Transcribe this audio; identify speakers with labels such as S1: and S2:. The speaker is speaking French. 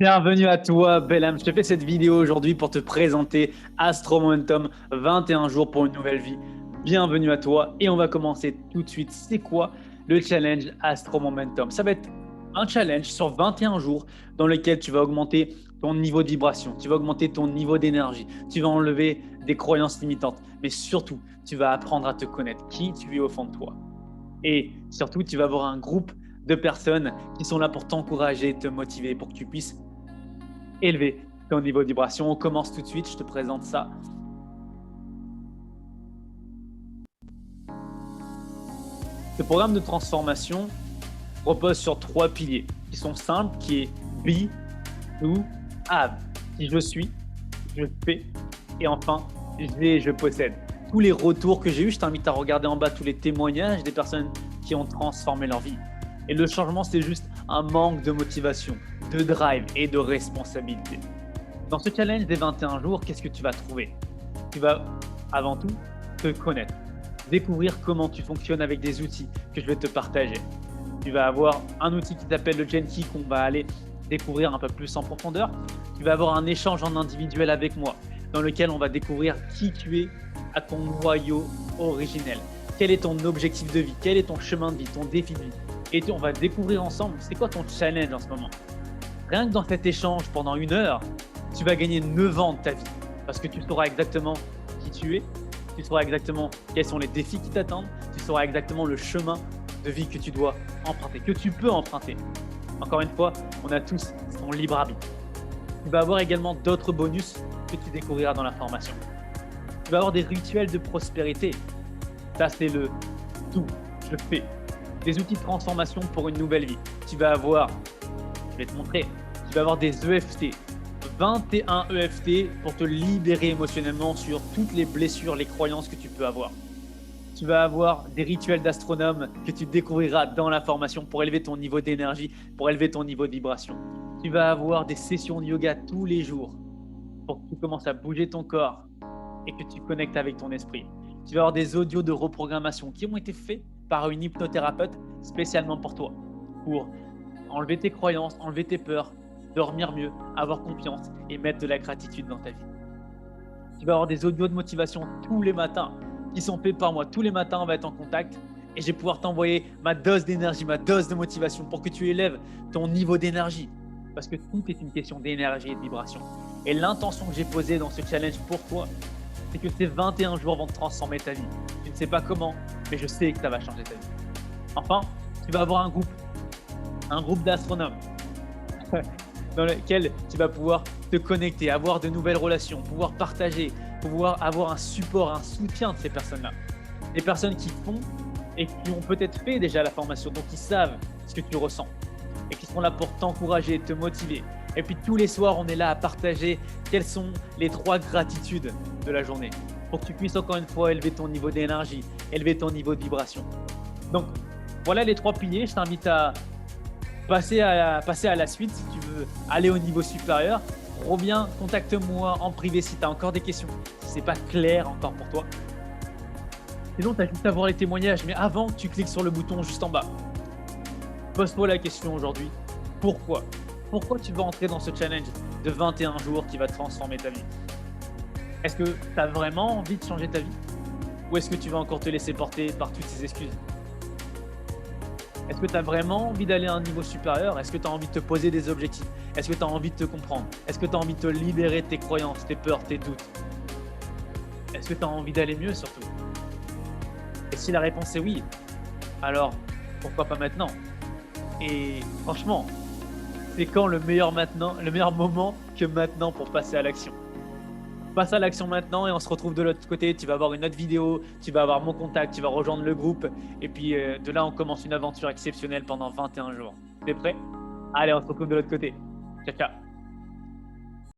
S1: Bienvenue à toi, Belham. Je te fais cette vidéo aujourd'hui pour te présenter Astro Momentum 21 jours pour une nouvelle vie. Bienvenue à toi et on va commencer tout de suite. C'est quoi le challenge Astro Momentum? Ça va être un challenge sur 21 jours dans lequel tu vas augmenter ton niveau de vibration, tu vas augmenter ton niveau d'énergie, tu vas enlever des croyances limitantes, mais surtout, tu vas apprendre à te connaître, qui tu es au fond de toi. Et surtout, tu vas avoir un groupe de personnes qui sont là pour t'encourager, te motiver, pour que tu puisses élever ton niveau de vibration. On commence tout de suite, je te présente ça. Ce programme de transformation repose sur 3 piliers qui sont simples, qui est be, do, have. Si je suis, je fais, et enfin, je possède. Tous les retours que j'ai eus, je t'invite à regarder en bas tous les témoignages des personnes qui ont transformé leur vie. Et le changement, c'est juste un manque de motivation, de drive et de responsabilité. Dans ce challenge des 21 jours, qu'est-ce que tu vas trouver? Tu vas avant tout te connaître, découvrir comment tu fonctionnes avec des outils que je vais te partager. Tu vas avoir un outil qui s'appelle le Gen Key qu'on va aller découvrir un peu plus en profondeur. Tu vas avoir un échange en individuel avec moi dans lequel on va découvrir qui tu es à ton noyau originel. Quel est ton objectif de vie? Quel est ton chemin de vie, ton défi de vie? Et on va découvrir ensemble c'est quoi ton challenge en ce moment. Rien que dans cet échange pendant 1 heure, tu vas gagner 9 ans de ta vie parce que tu sauras exactement qui tu es, tu sauras exactement quels sont les défis qui t'attendent, tu sauras exactement le chemin de vie que tu dois emprunter, que tu peux emprunter. Encore une fois, on a tous son libre arbitre. Tu vas avoir également d'autres bonus que tu découvriras dans la formation. Tu vas avoir des rituels de prospérité. Ça, c'est le tout, je fais. Des outils de transformation pour une nouvelle vie. Tu vas avoir, je vais te montrer, tu vas avoir des EFT, 21 EFT pour te libérer émotionnellement sur toutes les blessures, les croyances que tu peux avoir. Tu vas avoir des rituels d'astronome que tu découvriras dans la formation pour élever ton niveau d'énergie, pour élever ton niveau de vibration. Tu vas avoir des sessions de yoga tous les jours pour que tu commences à bouger ton corps et que tu connectes avec ton esprit. Tu vas avoir des audios de reprogrammation qui ont été faits par une hypnothérapeute spécialement pour toi, pour enlever tes croyances, enlever tes peurs, dormir mieux, avoir confiance et mettre de la gratitude dans ta vie. Tu vas avoir des audios de motivation tous les matins qui sont faits par moi. Tous les matins, on va être en contact et je vais pouvoir t'envoyer ma dose d'énergie, ma dose de motivation pour que tu élèves ton niveau d'énergie. Parce que tout est une question d'énergie et de vibration. Et l'intention que j'ai posée dans ce challenge pour toi, c'est que ces 21 jours vont te transformer ta vie. Tu ne sais pas comment, mais je sais que ça va changer ta vie. Enfin, tu vas avoir un groupe d'astronomes dans lequel tu vas pouvoir te connecter, avoir de nouvelles relations, pouvoir partager, pouvoir avoir un support, un soutien de ces personnes-là. Des personnes qui font et qui ont peut-être fait déjà la formation, donc qui savent ce que tu ressens et qui seront là pour t'encourager, te motiver. Et puis tous les soirs, on est là à partager quelles sont les 3 gratitudes de la journée pour que tu puisses encore une fois élever ton niveau d'énergie, élever ton niveau de vibration. Donc voilà les 3 piliers. Je t'invite à passer à la suite si tu veux aller au niveau supérieur. Reviens, contacte-moi en privé si tu as encore des questions, si c'est pas clair encore pour toi. Sinon, tu as juste à voir les témoignages, mais avant que tu cliques sur le bouton juste en bas, pose-toi la question aujourd'hui. Pourquoi? Pourquoi tu vas entrer dans ce challenge de 21 jours qui va transformer ta vie? Est-ce que tu as vraiment envie de changer ta vie? Ou est-ce que tu vas encore te laisser porter par toutes ces excuses? Est-ce que tu as vraiment envie d'aller à un niveau supérieur? Est-ce que tu as envie de te poser des objectifs? Est-ce que tu as envie de te comprendre? Est-ce que tu as envie de te libérer de tes croyances, tes peurs, tes doutes? Est-ce que tu as envie d'aller mieux surtout? Et si la réponse est oui, alors pourquoi pas maintenant? Et franchement, c'est quand le meilleur moment que maintenant pour passer à l'action? Passe à l'action maintenant et on se retrouve de l'autre côté. Tu vas avoir une autre vidéo, tu vas avoir mon contact, tu vas rejoindre le groupe. Et puis de là, on commence une aventure exceptionnelle pendant 21 jours. T'es prêt? Allez, on se retrouve de l'autre côté. Ciao, ciao.